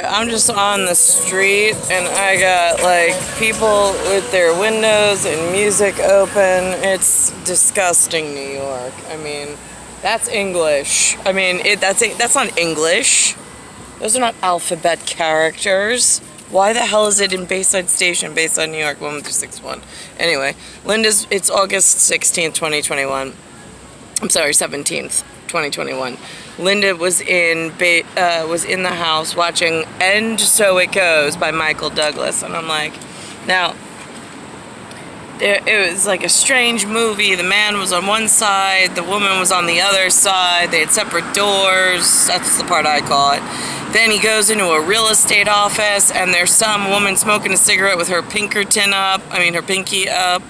I'm just on the street and I got like people with their windows and music open. It's disgusting, New York. I mean, that's English. I mean, that's not English. Those are not alphabet characters. Why the hell is it in Bayside Station, Bayside, New York, 11361? Anyway, it's August 16th, 2021. I'm sorry, 17th, 2021. Linda was in the house watching And So It Goes by Michael Douglas, and I'm like, now, it was like a strange movie. The man was on one side, the woman was on the other side, they had separate doors, that's the part I call it. Then he goes into a real estate office, and there's some woman smoking a cigarette with her pinky up.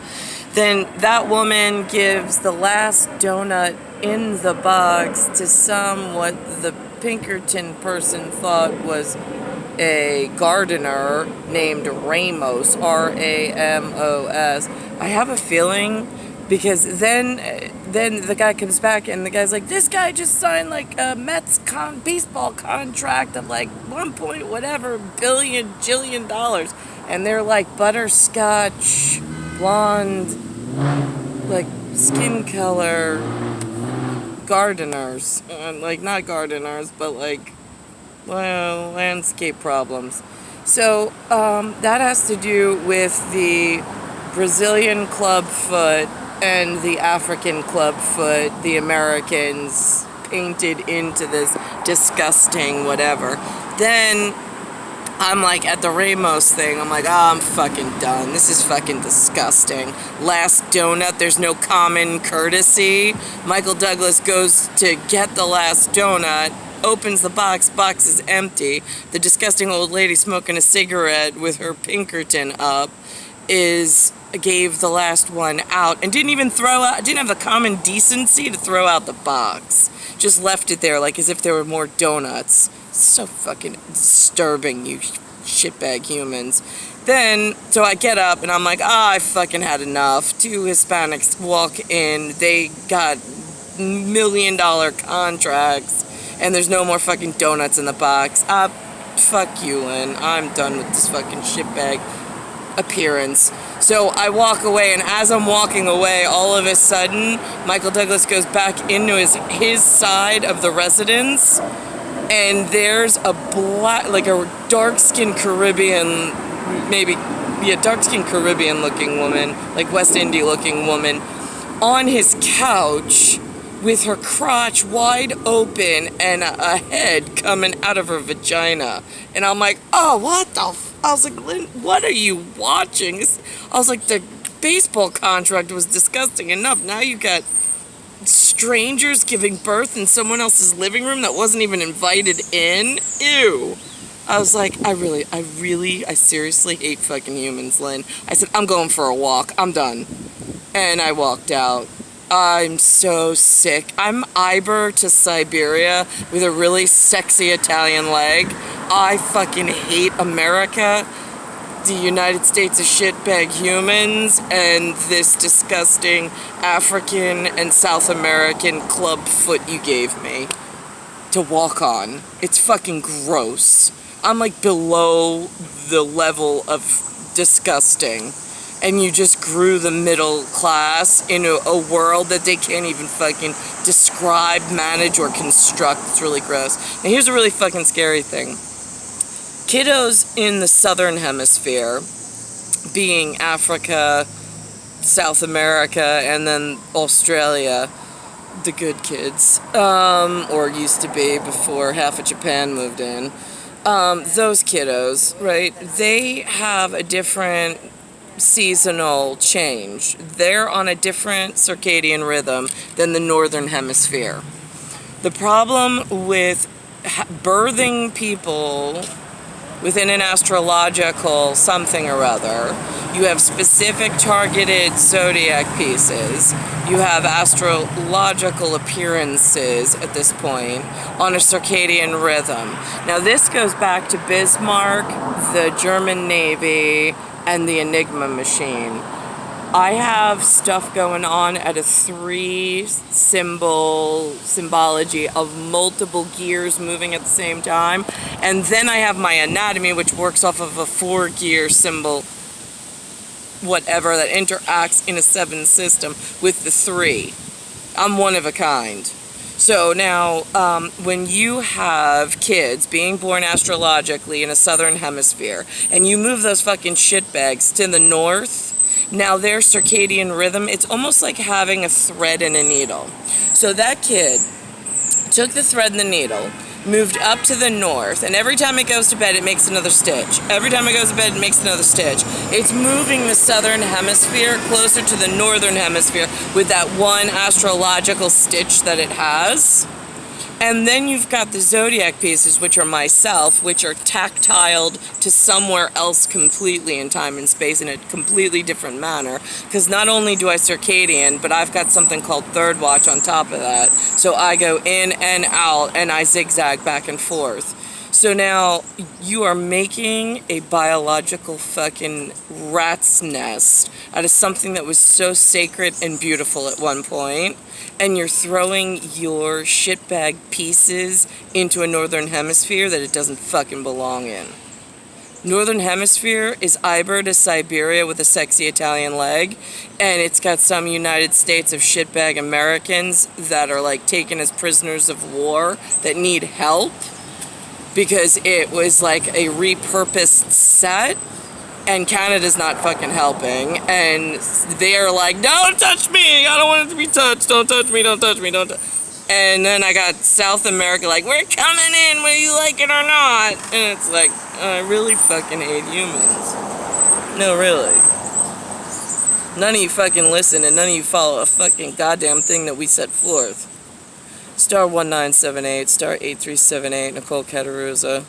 Then that woman gives the last donut in the box to what the Pinkerton person thought was a gardener named Ramos, R-A-M-O-S. I have a feeling, because then the guy comes back and the guy's like, this guy just signed like a Mets baseball contract of like 1 point whatever jillion dollars, and they're like butterscotch blonde, like skin color gardeners, like not gardeners, but like, well, landscape problems. So that has to do with the Brazilian clubfoot and the African clubfoot, the Americans painted into this disgusting whatever. Then I'm like, at the Ramos thing, I'm like, oh, I'm fucking done. This is fucking disgusting. Last donut, there's no common courtesy. Michael Douglas goes to get the last donut, opens the box is empty. The disgusting old lady smoking a cigarette with her Pinkerton up gave the last one out and didn't have the common decency to throw out the box. Just left it there like as if there were more donuts. So fucking disturbing, you shitbag humans. Then, so I get up and I'm like, I fucking had enough. 2 Hispanics walk in, they got $1 million contracts, and there's no more fucking donuts in the box. Fuck you, Lynn. I'm done with this fucking shitbag appearance. So I walk away, and as I'm walking away, all of a sudden, Michael Douglas goes back into his side of the residence, and there's a dark-skinned Caribbean, dark-skinned Caribbean-looking woman, like West Indian-looking woman, on his couch with her crotch wide open and a head coming out of her vagina. And I'm like, oh, what the I was like, Lynn, what are you watching? I was like, the baseball contract was disgusting enough. Now you got strangers giving birth in someone else's living room that wasn't even invited in. Ew. I was like, I seriously hate fucking humans, Lynn. I said, I'm going for a walk. I'm done. And I walked out. I'm so sick. I'm Iber to Siberia with a really sexy Italian leg. I fucking hate America, the United States of shitbag humans, and this disgusting African and South American club foot you gave me to walk on. It's fucking gross. I'm like below the level of disgusting. And you just grew the middle class into a world that they can't even fucking describe, manage, or construct. It's really gross. Now here's a really fucking scary thing. Kiddos in the southern hemisphere, being Africa, South America, and then Australia, the good kids, or used to be before half of Japan moved in, those kiddos, right, they have a different seasonal change. They're on a different circadian rhythm than the northern hemisphere. The problem with birthing people within an astrological something or other, you have specific targeted zodiac pieces, you have astrological appearances at this point on a circadian rhythm. Now this goes back to Bismarck, the German Navy, and the Enigma machine. I have stuff going on at a 3 symbology of multiple gears moving at the same time. And then I have my anatomy, which works off of a 4 gear symbol, whatever, that interacts in a 7 system with the 3. I'm one of a kind. So now, when you have kids being born astrologically in a southern hemisphere, and you move those fucking shitbags to the north, now their circadian rhythm, it's almost like having a thread and a needle. So that kid took the thread and the needle, moved up to the north, and every time it goes to bed, it makes another stitch. Every time it goes to bed, it makes another stitch. It's moving the southern hemisphere closer to the northern hemisphere with that one astrological stitch that it has. And then you've got the zodiac pieces, which are myself, which are tactiled to somewhere else completely in time and space in a completely different manner. Because not only do I circadian, but I've got something called third watch on top of that. So I go in and out, and I zigzag back and forth. So now you are making a biological fucking rat's nest out of something that was so sacred and beautiful at one point, and you're throwing your shitbag pieces into a northern hemisphere that it doesn't fucking belong in. Northern hemisphere is Iber to Siberia with a sexy Italian leg, and it's got some United States of shitbag Americans that are like taken as prisoners of war that need help, because it was like a repurposed set, and Canada's not fucking helping, and they're like, don't touch me, I don't want it to be touched, don't touch me, don't touch me, don't touch. And then I got South America like, we're coming in whether you like it or not, and it's like, I really fucking hate humans. No, really. None of you fucking listen, and none of you follow a fucking goddamn thing that we set forth. Star 1978, star 8378, Nicole Cattaruzza.